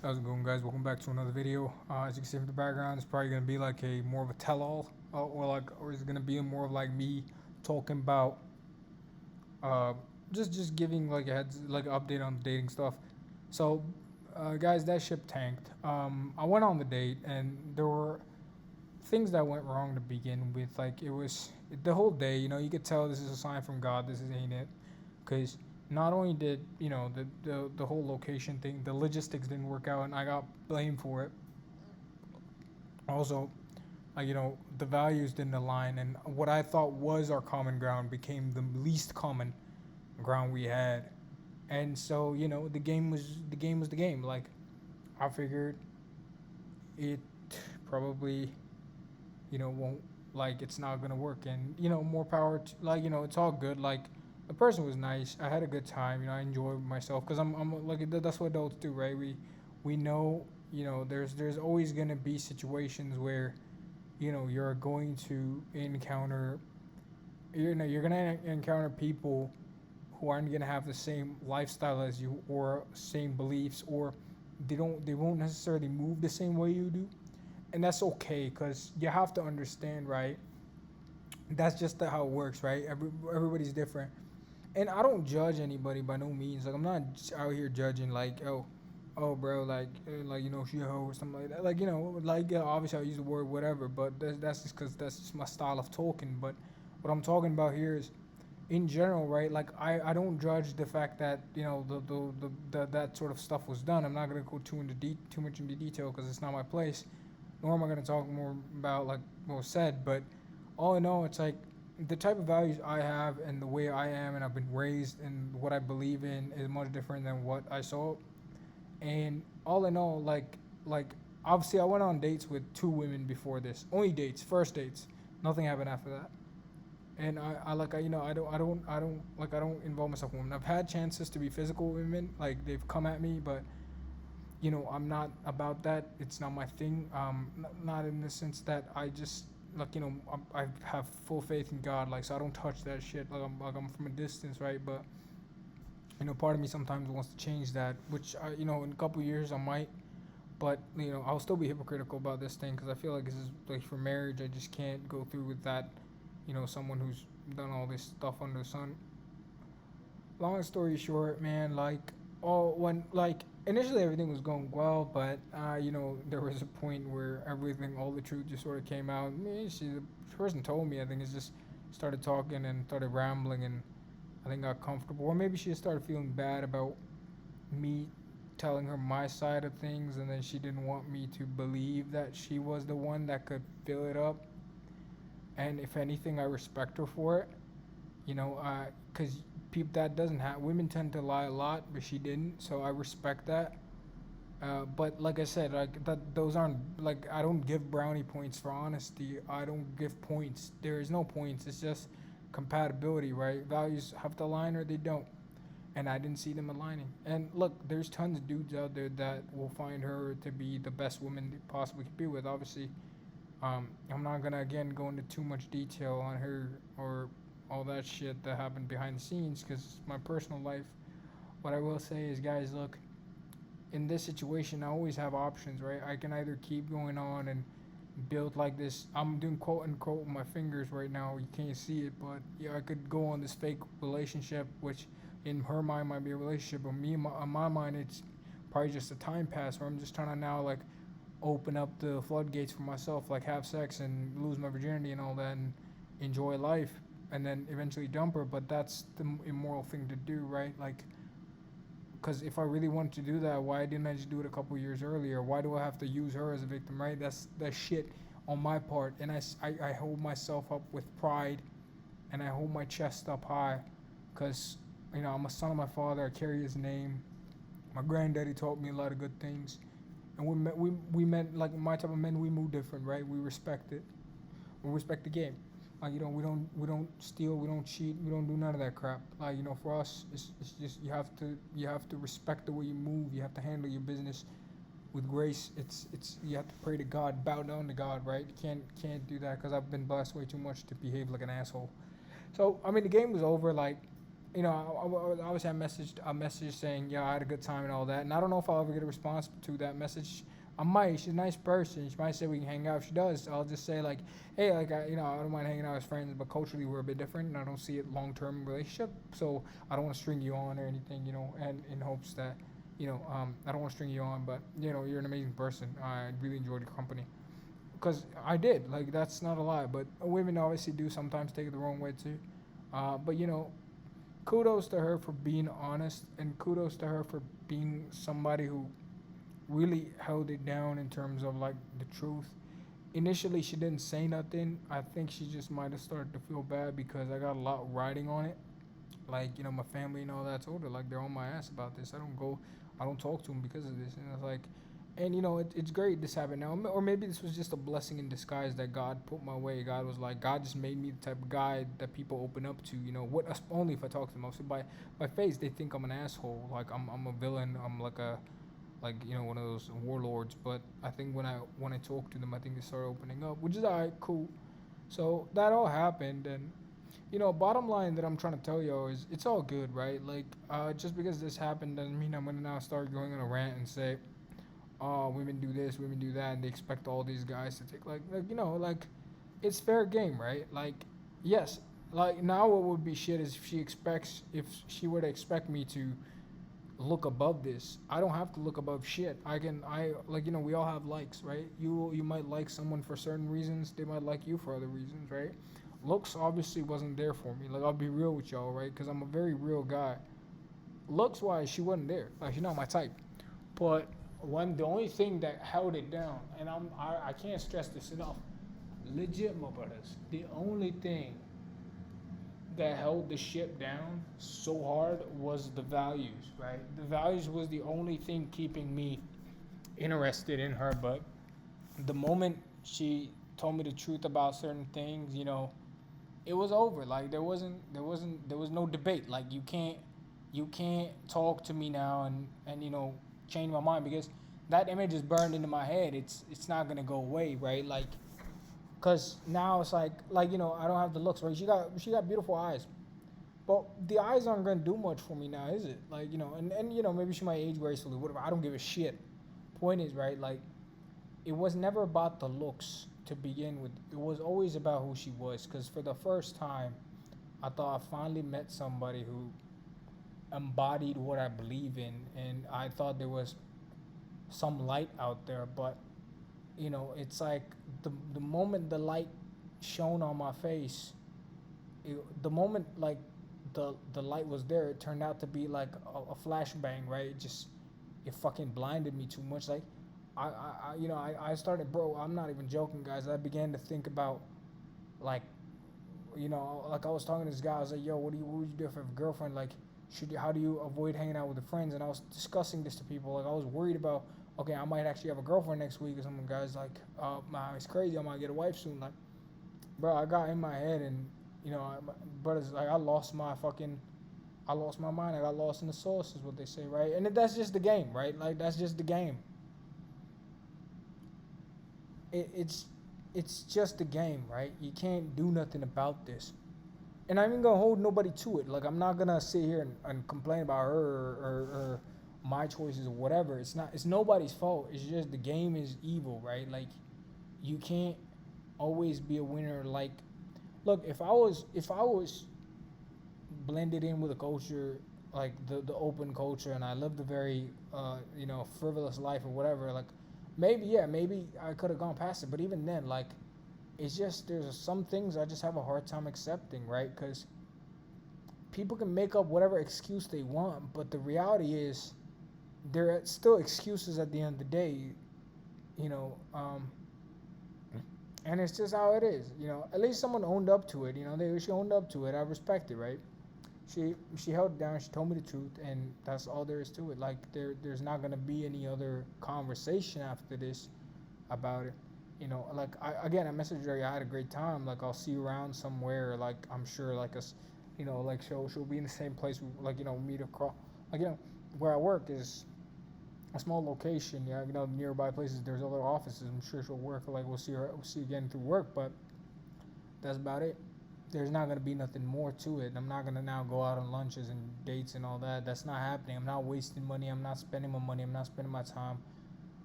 How's it going, guys? Welcome back to another video. As you can see from the background, it's probably gonna be like a more of a tell-all, or is it gonna be more of like me talking about, uh, just giving like a heads, like an update on the dating stuff. So, guys, that ship tanked. I went on the date, and there were things that went wrong to begin with. Like it was the whole day. You could tell this is a sign from God. This is ain't it, because not only did the whole location thing, the logistics didn't work out, and I got blamed for it. Also, the values didn't align, and what I thought was our common ground became the least common ground we had. And so, the game. Like I figured it probably won't, like, it's not gonna work, and more power to, like, it's all good. Like the person was nice, I had a good time, I enjoyed myself because I'm like, that's what adults do, right? We know, there's always gonna be situations where you're going to encounter, you're gonna encounter people who aren't gonna have the same lifestyle as you, or same beliefs, or they won't necessarily move the same way you do. And that's okay, because you have to understand, right? That's just how it works, right? Everybody's different, and I don't judge anybody by no means. Like I'm not out here judging, like, oh, bro, like she a hoe or something like that. Like like, yeah, obviously I use the word whatever, but that's just because that's just my style of talking. But what I'm talking about here is in general, right? Like I don't judge the fact that that sort of stuff was done. I'm not gonna go too much into detail because it's not my place, nor am I gonna talk more about like what was said. But all in all, it's like the type of values I have and the way I am and I've been raised and what I believe in is much different than what I saw. And all in all, like obviously I went on dates with two women before this. Only dates, first dates. Nothing happened after that. And I like I don't involve myself in women. I've had chances to be physical with women, like they've come at me, but I'm not about that. It's not my thing. Not in the sense that I just like I have full faith in God, like, so I don't touch that shit. Like I'm from a distance, right? But part of me sometimes wants to change that, which in a couple years I might. But I'll still be hypocritical about this thing because I feel like this is like for marriage. I just can't go through with that. Someone who's done all this stuff under the sun. Long story short, man, like, when, like, initially everything was going well, but there was a point where everything, all the truth just sort of came out. The person told me, I think, it's just started talking and started rambling, and I think got comfortable, or maybe she just started feeling bad about me telling her my side of things, and then she didn't want me to believe that she was the one that could fill it up. And if anything, I respect her for it. Because people that doesn't have women tend to lie a lot, but she didn't, so I respect that. But like I said, like that, those aren't, like, I don't give brownie points for honesty. I don't give points. There is no points. It's just compatibility, right? Values have to align or they don't, and I didn't see them aligning. And look, there's tons of dudes out there that will find her to be the best woman they possibly could be with. Obviously, I'm not gonna again go into too much detail on her or all that shit that happened behind the scenes because it's my personal life. What I will say is, guys, look, in this situation, I always have options, right? I can either keep going on and build like this. I'm doing quote unquote with my fingers right now. You can't see it, but yeah, I could go on this fake relationship, which in her mind might be a relationship, but me, in my mind, it's probably just a time pass where I'm just trying to now, like, open up the floodgates for myself, like have sex and lose my virginity and all that, and enjoy life, and then eventually dump her. But that's the immoral thing to do, right? Like, because if I really wanted to do that, why didn't I just do it a couple years earlier? Why do I have to use her as a victim, right? That's shit on my part, and I hold myself up with pride, and I hold my chest up high, because I'm a son of my father. I carry his name. My granddaddy taught me a lot of good things, and we met like my type of men. We move different, right? We respect it. We respect the game. Like, we don't steal, we don't cheat, we don't do none of that crap. Like, for us, it's just you have to respect the way you move. You have to handle your business with grace. It's you have to pray to God, bow down to God, right? You can't do that because I've been blessed way too much to behave like an asshole. So I mean, the game was over. Like, Obviously I messaged a message saying, yeah, I had a good time and all that. And I don't know if I'll ever get a response to that message. I might. She's a nice person. She might say we can hang out. If she does, I'll just say like, hey, like I don't mind hanging out as friends, but culturally we're a bit different, and I don't see it long term relationship. So I don't want to string you on or anything, and in hopes that, I don't want to string you on, but you're an amazing person. I really enjoyed your company because I did. Like that's not a lie, but women obviously do sometimes take it the wrong way too. But kudos to her for being honest, and kudos to her for being somebody who really held it down in terms of like the truth. Initially, she didn't say nothing. I think she just might have started to feel bad because I got a lot riding on it. Like my family and all that told her like they're on my ass about this. I don't talk to them because of this, and it's like, and it's great this happened now, or maybe this was just a blessing in disguise that God put my way. God was like, God just made me the type of guy that people open up to. What only if I talk to them. So by face, they think I'm an asshole, like I'm a villain. I'm like a one of those warlords. But I think when I talk to them, I think they start opening up, which is alright, cool. So that all happened, and bottom line that I'm trying to tell y'all is it's all good, right? Like, just because this happened doesn't mean I'm gonna now start going on a rant and say, oh, women do this, women do that, and they expect all these guys to take like it's fair game, right? Like, yes, like now what would be shit is if she were to expect me to look above this. I don't have to look above shit. I like we all have likes, right? You might like someone for certain reasons, they might like you for other reasons, right? Looks obviously wasn't there for me. Like I'll be real with y'all, right? Because I'm a very real guy. Looks wise, she wasn't there. Like she's not my type. But the only thing that held it down, and I can't stress this enough, legit, my brothers. The only thing that held the ship down so hard was the values, right? The values was the only thing keeping me interested in her. But the moment she told me the truth about certain things, it was over. Like there was no debate. Like you can't talk to me now and change my mind because that image is burned into my head. It's not gonna go away, right? Like, cause now it's like I don't have the looks, right? She got beautiful eyes, but the eyes aren't gonna do much for me now, is it? Like and maybe she might age gracefully, whatever. I don't give a shit. Point is, right? Like, it was never about the looks to begin with. It was always about who she was. Cause for the first time, I thought I finally met somebody who embodied what I believe in, and I thought there was some light out there. But it's like the moment the light shone on my face, the moment like the light was there, it turned out to be like a flashbang, right? It fucking blinded me too much. Like I started, bro. I'm not even joking, guys. I began to think about like like I was talking to this guy. I was like, yo, what would you do if you have a girlfriend? Like, how do you avoid hanging out with the friends? And I was discussing this to people. Like I was worried about, okay, I might actually have a girlfriend next week or something. Guys like, man, it's crazy. I might get a wife soon. Like, bro, I got in my head and brothers, like I lost my mind. I got lost in the sauce, is what they say, right? And that's just the game, right? Like that's just the game. It's just a game, right? You can't do nothing about this. And I'm even gonna hold nobody to it. Like I'm not gonna sit here and complain about her or my choices or whatever. It's nobody's fault. It's just the game is evil, right? Like you can't always be a winner. Like, look, if I was blended in with a culture like the open culture, and I lived a very frivolous life or whatever, like maybe I could have gone past it. But even then, like, it's just there's some things I just have a hard time accepting, right? Because people can make up whatever excuse they want, but the reality is there are still excuses at the end of the day, you know. And it's just how it is, At least someone owned up to it, she owned up to it. I respect it, right? She held it down. She told me the truth, and that's all there is to it. Like there's not gonna be any other conversation after this about it. Like I messaged her. I had a great time. Like I'll see you around somewhere. Like I'm sure, like us, like she'll be in the same place. Like meet across. Like where I work is a small location. Yeah, nearby places. There's other offices. I'm sure she'll work. Like we'll see again through work. But that's about it. there's not gonna be nothing more to it. I'm not gonna now go out on lunches and dates and all that. That's not happening. I'm not wasting money. I'm not spending my money. I'm not spending my time.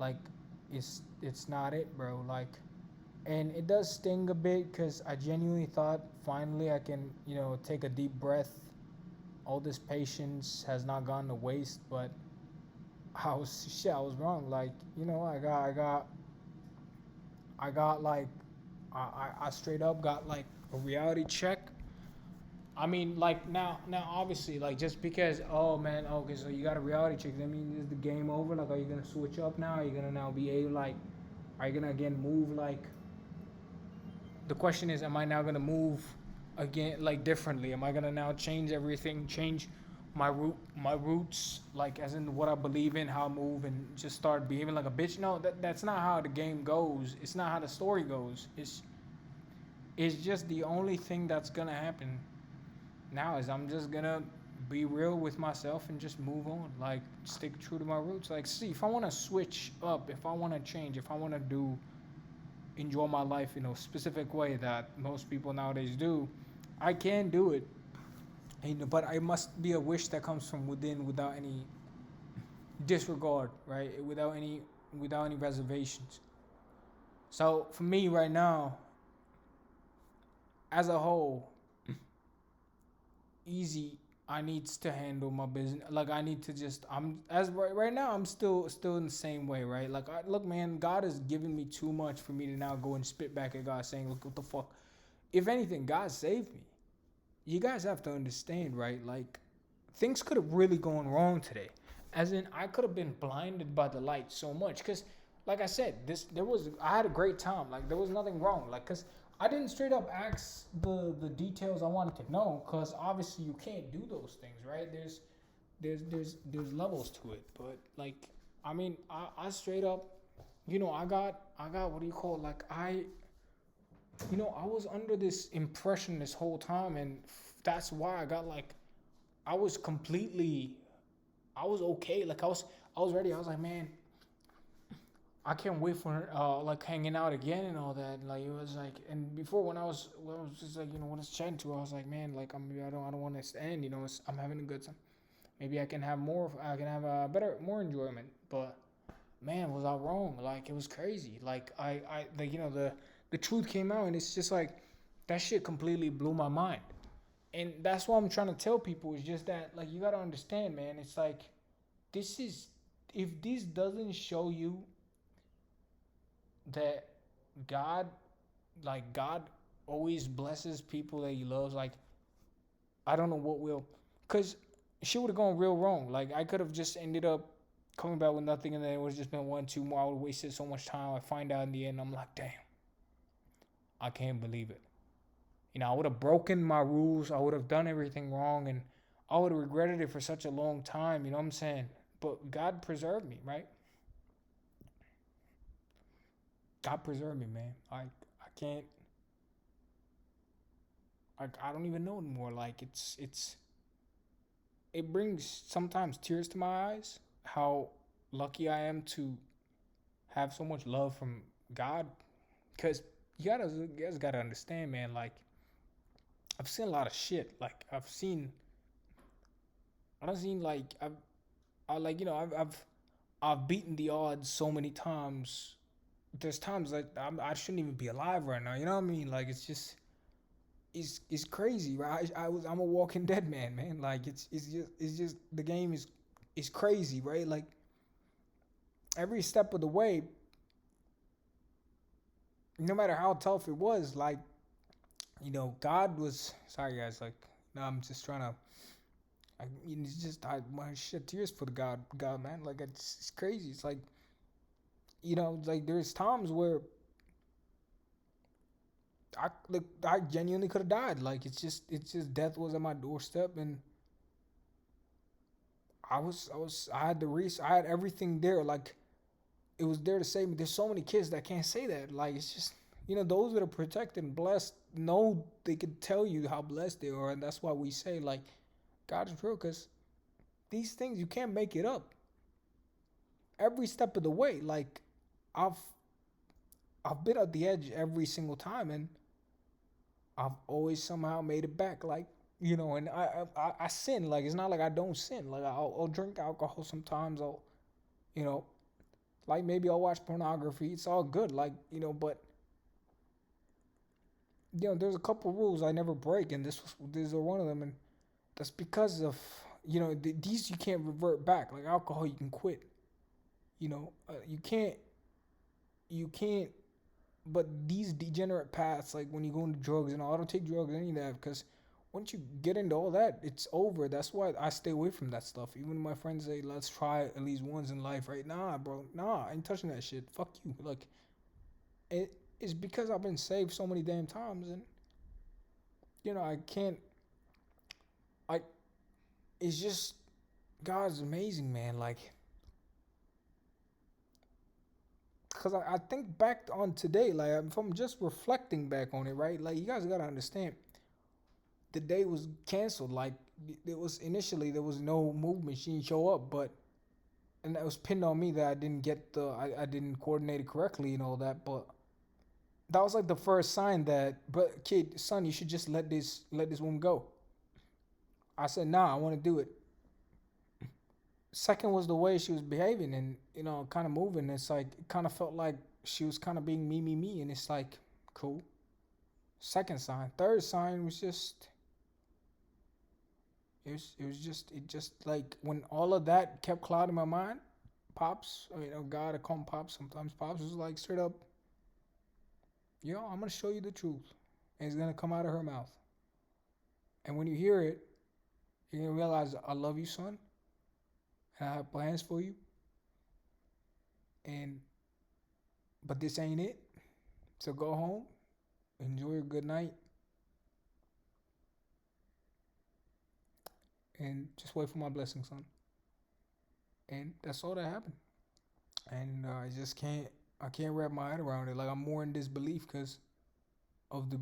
Like, it's not it, bro. Like, and it does sting a bit because I genuinely thought finally I can, take a deep breath. All this patience has not gone to waste, but I was wrong. Like, I got like, I straight up got like a reality check. I mean, like now, obviously, like just because, oh man, okay, so you got a reality check. That means is the game over? Like, are you gonna switch up now? Are you gonna now be able, like, are you gonna again move like? The question is, am I now gonna move again, like differently? Am I gonna now change everything, change my roots, like as in what I believe in, how I move, and just start behaving like a bitch? No, that's not how the game goes. It's not how the story goes. It's just the only thing that's gonna happen now is I'm just gonna be real with myself and just move on. Like, stick true to my roots. Like, see, if I want to switch up, if I want to change, if I want to do enjoy my life in a specific way that most people nowadays do, I can do it. But it must be a wish that comes from within, without any disregard, right? Without any reservations. So for me right now, as a whole, easy. I needs to handle my business. Like, I need to just. I'm as right now. I'm still in the same way, right? Like, look, man. God has given me too much for me to now go and spit back at God, saying, "Look, what the fuck." If anything, God saved me. You guys have to understand, right? Like, things could have really gone wrong today. As in, I could have been blinded by the light so much. Because, like I said, I had a great time. Like, there was nothing wrong. Like, because I didn't straight up ask the details I wanted to know. Because obviously you can't do those things, right? There's levels to it. But, like, I mean, I straight up, I got what do you call it? Like, I was under this impression this whole time, and that's why I got like, I was completely, I was okay. Like, I was ready. I was like, man, I can't wait for like hanging out again and all that. Like, it was like, and before when I was just like, when I was chatting to her, I was like, man, like, I don't want this to end. I'm having a good time. Maybe I can have more. I can have a more enjoyment. But man, was I wrong? Like, it was crazy. Like, the truth came out, and it's just like that shit completely blew my mind. And that's what I'm trying to tell people is just that, like, you gotta understand, man. It's like, this is, if this doesn't show you that God, like, God always blesses people that He loves, like, I don't know what will, cause she would have gone real wrong. Like, I could have just ended up coming back with nothing, and then it would have just been one, two more. I would have wasted so much time. I find out in the end, I'm like, damn, I can't believe it. I would have broken my rules. I would have done everything wrong, and I would have regretted it for such a long time. You know what I'm saying? But God preserved me, right? God preserved me, man. I can't. I don't even know anymore. Like, it brings sometimes tears to my eyes. How lucky I am to have so much love from God, because you guys gotta understand, man. Like, I've seen a lot of shit. Like, I've seen like I like I've beaten the odds so many times. There's times like I shouldn't even be alive right now. You know what I mean? Like, it's just it's crazy, right? I'm a walking dead man. Like, it's just the game is crazy, right? Like, every step of the way, no matter how tough it was, like, God was sorry guys. Like, no, I'm just trying to. It's just my shed tears for the God, man. Like, it's crazy. It's like, like, there's times where I genuinely could have died. Like, it's just death was at my doorstep, and I had the I had everything there. Like, it was there to save me. There's so many kids that can't say that. Like, it's just, those that are protected and blessed know they can tell you how blessed they are, and that's why we say, like, God is real, because these things you can't make it up. Every step of the way, like, I've I've been at the edge every single time, and I've always somehow made it back. Like, and I sin. Like, it's not like I don't sin. Like, I'll drink alcohol sometimes. You know, like maybe I'll watch pornography. It's all good. Like, but there's a couple rules I never break, and these are one of them, and that's because of these you can't revert back. Like alcohol, you can quit. You can't. But these degenerate paths, like when you go into drugs and all, I don't take drugs any of that because once you get into all that, it's over. That's why I stay away from that stuff. Even my friends say, "Let's try it at least once in life," right? Nah, bro, nah, I ain't touching that shit. Fuck you. Like it's because I've been saved so many damn times, and I can't. I it's just God's amazing, man. Like, cause I think back on today, like if I'm just reflecting back on it, right? Like you guys gotta understand, the day was canceled. Like it was initially there was no movement. She didn't show up, but and that was pinned on me that I didn't get I didn't coordinate it correctly and all that. But that was like the first sign that, but kid, son, you should just let this woman go. I said, nah, I want to do it. Second was the way she was behaving and kind of moving. It's like it kind of felt like she was kind of being me, and it's like cool. Second sign, third sign was just it just like when all of that kept clouding my mind. Pops, God, I call him Pops sometimes. Pops was like straight up, I'm gonna show you the truth, and it's gonna come out of her mouth. And when you hear it, you're gonna realize I love you, son, and I have plans for you. And but this ain't it. So go home, enjoy a good night, and just wait for my blessing, son. And that's all that happened. And I can't wrap my head around it. Like I'm more in disbelief because of the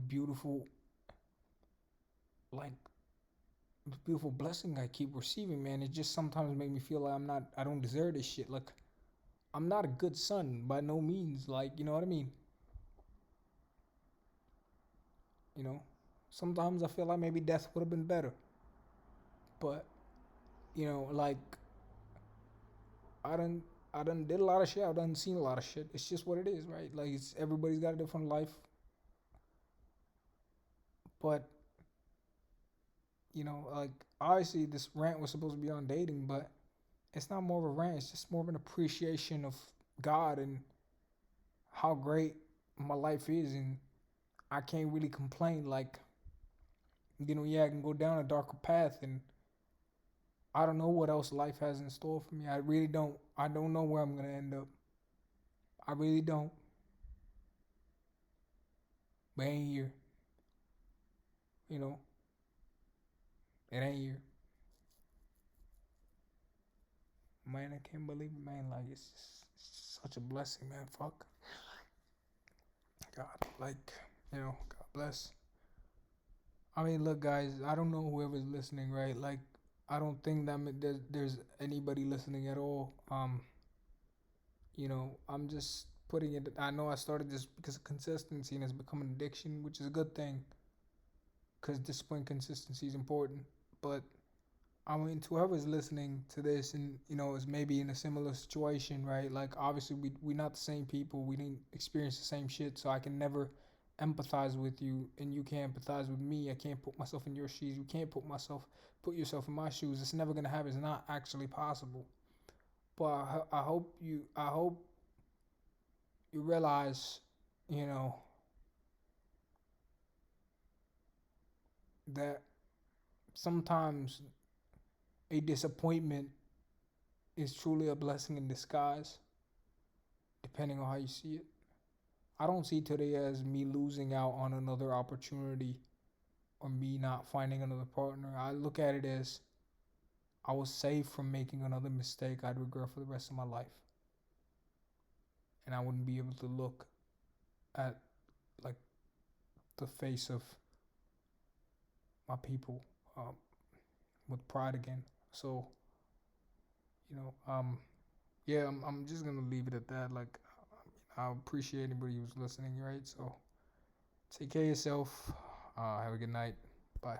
like beautiful blessing I keep receiving, man. It just sometimes make me feel like I don't deserve this shit. Like I'm not a good son by no means. Like you know what I mean? You know, sometimes I feel like maybe death would have been better, but like I done I done did a lot of shit. I done seen a lot of shit. It's just what it is, right? Like it's everybody's got a different life, but like obviously this rant was supposed to be on dating, but it's not more of a rant. It's just more of an appreciation of God and how great my life is, and I can't really complain. Like yeah, I can go down a darker path, and I don't know what else life has in store for me. I really don't. I don't know where I'm gonna end up. I really don't. But it ain't here. You know, it ain't here. Man, I can't believe it, man. Like it's such a blessing, man. Fuck God. Like God bless. I mean, look, guys. I don't know whoever's listening, right? Like, I don't think that there's anybody listening at all. I'm just putting it. I know I started this because of consistency and it's become an addiction, which is a good thing because discipline, consistency is important. But I mean, to whoever's listening to this and is maybe in a similar situation, right? Like, obviously, we're not the same people. We didn't experience the same shit, so I can never empathize with you, and you can't empathize with me. I can't put myself in your shoes. You can't put yourself in my shoes. It's never gonna happen. It's not actually possible. But I hope you realize, you know, that sometimes a disappointment is truly a blessing in disguise, depending on how you see it. I don't see today as me losing out on another opportunity or me not finding another partner. I look at it as I was saved from making another mistake I'd regret for the rest of my life. And I wouldn't be able to look at like the face of my people with pride again. So, you know, um, yeah, I'm just gonna leave it at that. Like, I appreciate anybody who's listening, right? So, take care of yourself. Have a good night. Bye.